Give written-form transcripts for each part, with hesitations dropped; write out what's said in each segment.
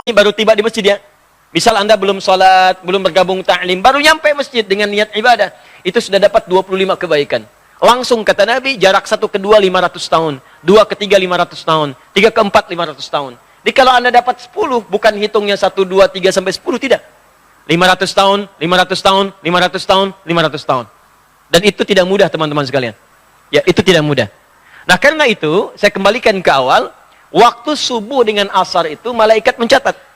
Ini baru tiba di masjid ya. Misal Anda belum sholat, belum bergabung ta'lim, baru nyampe masjid dengan niat ibadah, itu sudah dapat 25 kebaikan. Langsung kata Nabi, jarak 1 ke 2 500 tahun, 2 ke 3 500 tahun, 3 ke 4 500 tahun. Jadi kalau Anda dapat 10, bukan hitungnya 1, 2, 3 sampai 10, tidak. 500 tahun, 500 tahun, 500 tahun, 500 tahun. Dan itu tidak mudah teman-teman sekalian. Ya, itu tidak mudah. Nah, karena itu saya kembalikan ke awal, waktu subuh dengan asar itu malaikat mencatat.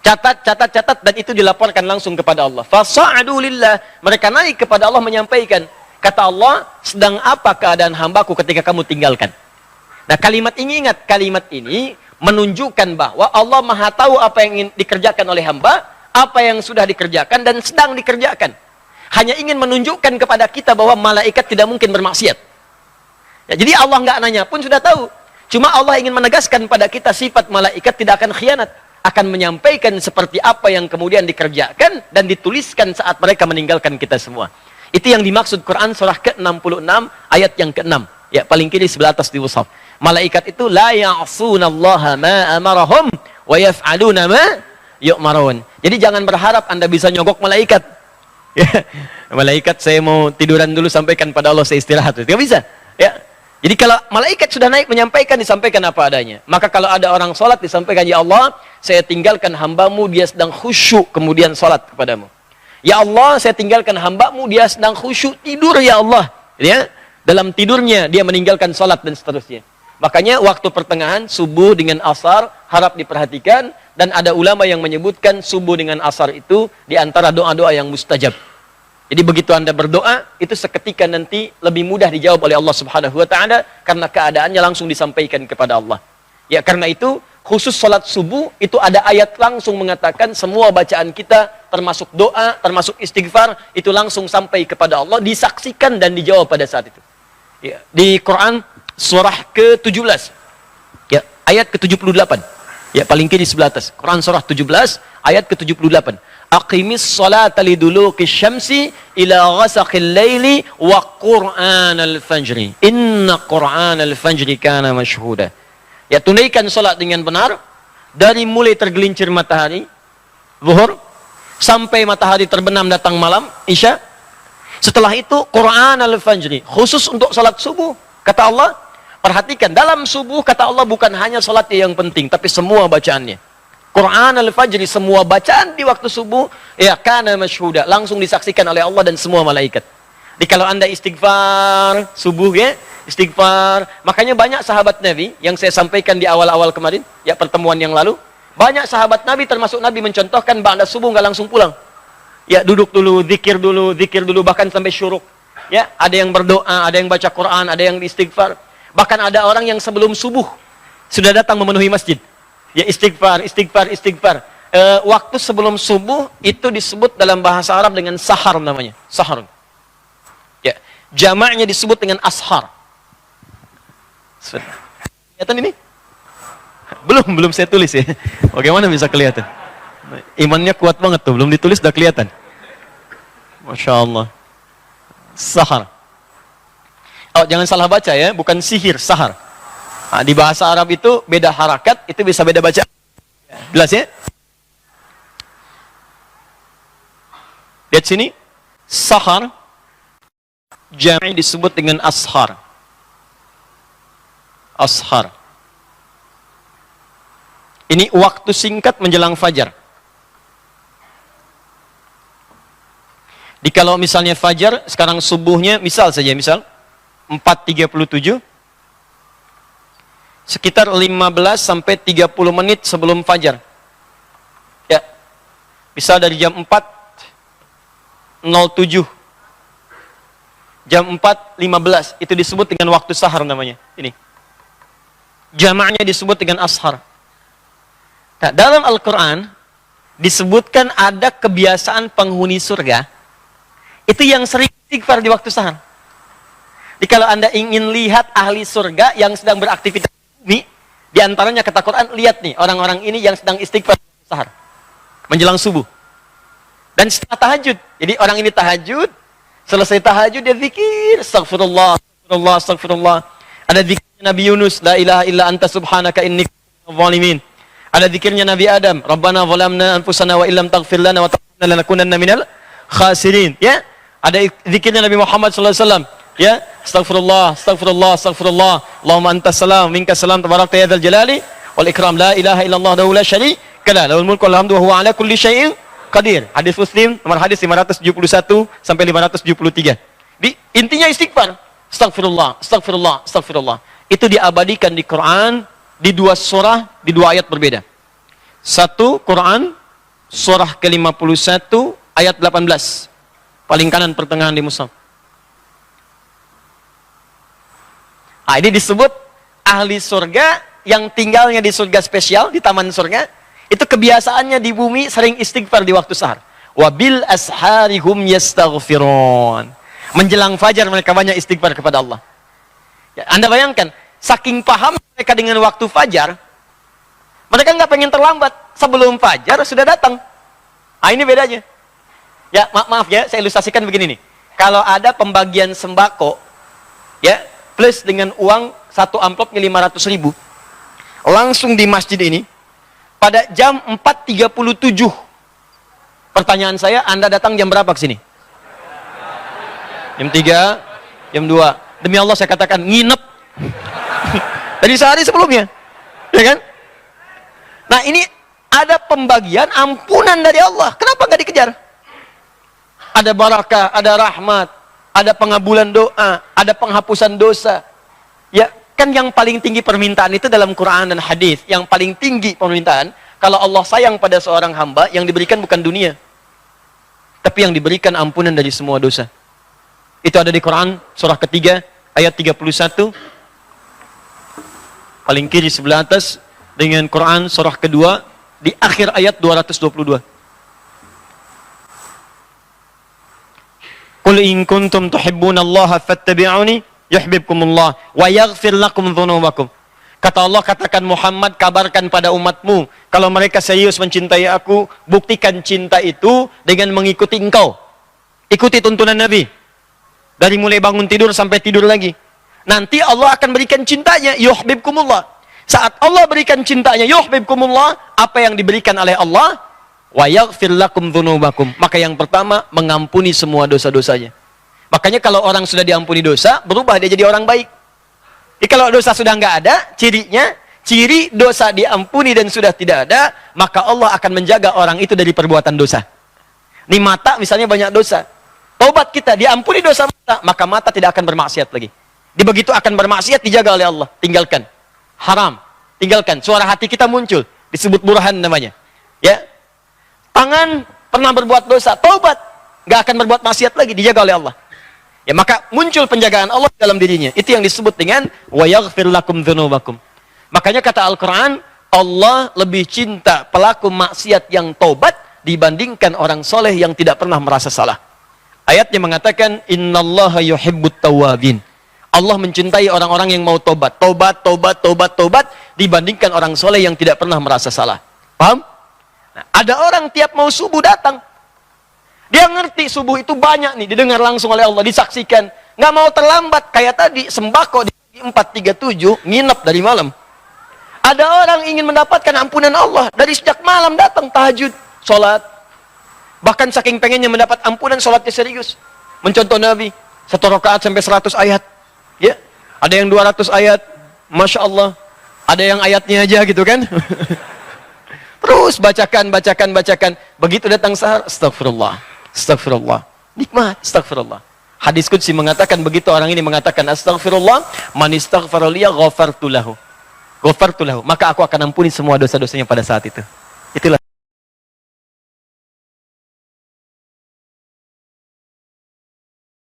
Catat, dan itu dilaporkan langsung kepada Allah. Fasa'adu lillah. Mereka naik kepada Allah menyampaikan. Kata Allah, sedang apa keadaan hambaku ketika kamu tinggalkan? Nah, kalimat ini ingat, kalimat ini menunjukkan bahwa Allah Maha tahu apa yang ingin dikerjakan oleh hamba, apa yang sudah dikerjakan dan sedang dikerjakan. Hanya ingin menunjukkan kepada kita bahwa malaikat tidak mungkin bermaksiat. Ya, jadi Allah nggak nanya pun sudah tahu. Cuma Allah ingin menegaskan pada kita sifat malaikat tidak akan khianat. Akan menyampaikan seperti apa yang kemudian dikerjakan dan dituliskan saat mereka meninggalkan kita semua. Itu yang dimaksud Quran surah ke-66 ayat yang ke-6. Ya, paling kiri sebelah atas di mushaf. Malaikat itu la ya'sunallaha ma amarahum wa yaf'aluna ma yu'marun. Jadi jangan berharap Anda bisa nyogok malaikat. Ya, malaikat saya mau tiduran dulu sampaikan pada Allah saya istirahat. Tidak bisa. Ya. Jadi kalau malaikat sudah naik menyampaikan, disampaikan apa adanya. Maka kalau ada orang sholat disampaikan, ya Allah, saya tinggalkan hambamu, dia sedang khusyuk, kemudian sholat kepadamu. Ya Allah, saya tinggalkan hambamu, dia sedang khusyuk, tidur ya Allah. Ya, dalam tidurnya dia meninggalkan sholat dan seterusnya. Makanya waktu pertengahan, subuh dengan asar, harap diperhatikan. Dan ada ulama yang menyebutkan subuh dengan asar itu diantara doa-doa yang mustajab. Jadi begitu Anda berdoa, itu seketika nanti lebih mudah dijawab oleh Allah Subhanahu wa taala karena keadaannya langsung disampaikan kepada Allah. Ya, karena itu khusus salat subuh itu ada ayat langsung mengatakan semua bacaan kita termasuk doa, termasuk istighfar itu langsung sampai kepada Allah, disaksikan dan dijawab pada saat itu. Ya, di Quran surah ke-17. Ya, ayat ke-78. Ya, paling kiri sebelah atas. Quran surah 17 ayat ke-78. Aqimis salata liduluqis syamsi ila ghasaqil laili wa qur'anal fajri. Inna qur'anal fajri kana mashhuda. Ya, tunaikan salat dengan benar dari mulai tergelincir matahari zuhur sampai matahari terbenam datang malam isya. Setelah itu qur'anal fajri, khusus untuk salat subuh. Kata Allah, perhatikan dalam subuh kata Allah bukan hanya salatnya yang penting tapi semua bacaannya. Quran al-Fajri, semua bacaan di waktu subuh, ya kana masyhuda, langsung disaksikan oleh Allah dan semua malaikat. Jadi kalau Anda istighfar subuh ya, istighfar. Makanya banyak sahabat Nabi yang saya sampaikan di awal-awal kemarin, ya pertemuan yang lalu, banyak sahabat Nabi termasuk Nabi mencontohkan ba'da subuh nggak langsung pulang. Ya, duduk dulu, zikir dulu bahkan sampai syuruk. Ya, ada yang berdoa, ada yang baca Quran, ada yang istighfar. Bahkan ada orang yang sebelum subuh sudah datang memenuhi masjid. Ya, istighfar. Waktu sebelum subuh itu disebut dalam bahasa Arab dengan sahar namanya. Sahar. Ya, jamaknya disebut dengan ashar. Kelihatan ini? Belum saya tulis ya. Bagaimana bisa kelihatan? Imannya kuat banget tuh, belum ditulis udah kelihatan. Masya Allah. Sahar. Oh, jangan salah baca ya, bukan sihir, sahar. Nah, di bahasa Arab itu beda harakat, itu bisa beda baca. Jelas ya? Lihat sini, sahar, jami' disebut dengan ashar. Ashar. Ini waktu singkat menjelang fajar. Di kalau misalnya fajar, sekarang subuhnya, misal 4.37, sekitar 15 sampai 30 menit sebelum fajar. Ya. Bisa dari jam 4.07. Jam 4.15 itu disebut dengan waktu sahar namanya. Ini. Jamaknya disebut dengan ashar. Nah, dalam Al-Qur'an disebutkan ada kebiasaan penghuni surga itu yang sering istighfar di waktu sahar. Jadi kalau Anda ingin lihat ahli surga yang sedang beraktivitas ini, di antaranya kata Quran, lihat nih orang-orang ini yang sedang istighfar sahar menjelang subuh dan setelah tahajud. Jadi orang ini tahajud, selesai tahajud dia zikir, astagfirullah. Ada zikir Nabi Yunus, la ilaha illa anta subhanaka inni kuntu minadh dhalimin. Ada zikirnya Nabi Adam, Rabbana zalamna anfusana wa illam taghfir lana wa tarhamna lanakunanna minal khasirin. Ya. Ada zikirnya Nabi Muhammad sallallahu alaihi wasallam, ya, astagfirullah, astagfirullah, astagfirullah. Allahumma antas salam, minkas salam, tabarakta ya dzal jalali wal ikram, la ilaha illallah wa la syarika lah, lahul mulku wal hamdu wa huwa ala kulli syai'in qadir. Hadis Muslim nomor hadis 571 sampai 573. Intinya istighfar. Astagfirullah, astagfirullah, astagfirullah. Itu diabadikan di Quran di dua surah, di dua ayat berbeda. Satu Quran surah ke-51 ayat 18. Paling kanan pertengahan di mushaf. Nah, ini disebut ahli surga yang tinggalnya di surga spesial, di taman surga. Itu kebiasaannya di bumi sering istighfar di waktu sahar. Wabil asharihum yastaghfirun. Menjelang fajar mereka banyak istighfar kepada Allah. Ya, Anda bayangkan, saking paham mereka dengan waktu fajar, mereka nggak pengen terlambat. Sebelum fajar sudah datang. Nah, ini bedanya. Ya, maaf ya, saya ilustrasikan begini nih. Kalau ada pembagian sembako, ya, plus dengan uang satu amplopnya 500.000, langsung di masjid ini, pada jam 4.37. Pertanyaan saya, Anda datang jam berapa ke sini? Jam 3, jam 2. Demi Allah saya katakan, nginep. Dari sehari sebelumnya. Ya kan? Nah, ini ada pembagian ampunan dari Allah. Kenapa nggak dikejar? Ada barakah, ada rahmat, ada pengabulan doa, ada penghapusan dosa. Ya, kan yang paling tinggi permintaan itu dalam Quran dan hadis. Yang paling tinggi permintaan, kalau Allah sayang pada seorang hamba, yang diberikan bukan dunia, tapi yang diberikan ampunan dari semua dosa. Itu ada di Quran surah ketiga ayat 31. Paling kiri sebelah atas, dengan Quran surah kedua di akhir ayat 222. Qul in kuntum tuhibbunallaha fattabi'uni yuhibbukumullah wa yaghfir lakum dzunubakum. Kata Allah, katakan Muhammad, kabarkan pada umatmu, kalau mereka serius mencintai aku, buktikan cinta itu dengan mengikuti engkau. Ikuti tuntunan Nabi. Dari mulai bangun tidur sampai tidur lagi. Nanti Allah akan berikan cintanya, yuhibbukumullah. Saat Allah berikan cintanya, yuhibbukumullah, apa yang diberikan oleh Allah? Wa yaghfir lakum dzunubakum. Maka yang pertama, mengampuni semua dosa-dosanya. Makanya kalau orang sudah diampuni dosa, berubah dia jadi orang baik. Jadi kalau dosa sudah nggak ada, cirinya, ciri dosa diampuni dan sudah tidak ada, maka Allah akan menjaga orang itu dari perbuatan dosa. Nih mata misalnya banyak dosa. Taubat kita, diampuni dosa mata, maka mata tidak akan bermaksiat lagi. Di begitu akan bermaksiat, dijaga oleh Allah. Tinggalkan. Haram. Tinggalkan. Suara hati kita muncul. Disebut burhan namanya. Ya. Tangan pernah berbuat dosa, taubat, nggak akan berbuat maksiat lagi, dijaga oleh Allah. Ya, maka muncul penjagaan Allah dalam dirinya. Itu yang disebut dengan wa yaghfir lakum dzunubakum. Makanya kata Al-Qur'an, Allah lebih cinta pelaku maksiat yang taubat dibandingkan orang soleh yang tidak pernah merasa salah. Ayatnya mengatakan innallaha yuhibbut tawwabin. Allah mencintai orang-orang yang mau tobat. Tobat, tobat, tobat, tobat dibandingkan orang soleh yang tidak pernah merasa salah. Paham? Nah, ada orang tiap mau subuh datang. Dia ngerti subuh itu banyak nih, didengar langsung oleh Allah, disaksikan. Nggak mau terlambat, kayak tadi, sembako di 4.37, nginep dari malam. Ada orang ingin mendapatkan ampunan Allah, dari sejak malam datang, tahajud, sholat. Bahkan saking pengennya mendapat ampunan, sholatnya serius. Mencontoh Nabi, 1 rakaat sampai 100 ayat. Ya, ada yang 200 ayat, Masya Allah. Ada yang ayatnya aja gitu kan. Terus bacakan, bacakan, bacakan. Begitu datang sahar, astagfirullah, astagfirullah. Nikmat, astagfirullah. Hadis qudsi mengatakan, begitu orang ini mengatakan astagfirullah, man istaghfara liya ghafartu lahu. Ghafartu lahu. Maka aku akan ampuni semua dosa-dosanya pada saat itu. Itulah